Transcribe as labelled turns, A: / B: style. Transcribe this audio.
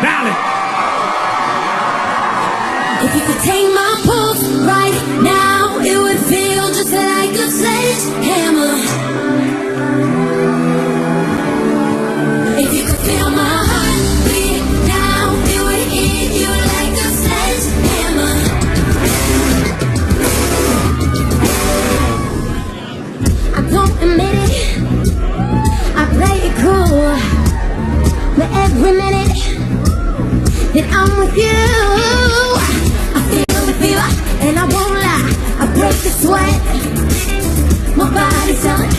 A: Dale.
B: If you could take my pulse right now, it would feel just like a sledgehammer. If you could feel my heartbeat now, it would hit you like a sledgehammer. I don't admit it, I play it cool, but every minute that I'm with you, and I won't lie, I break the sweat. My body's telling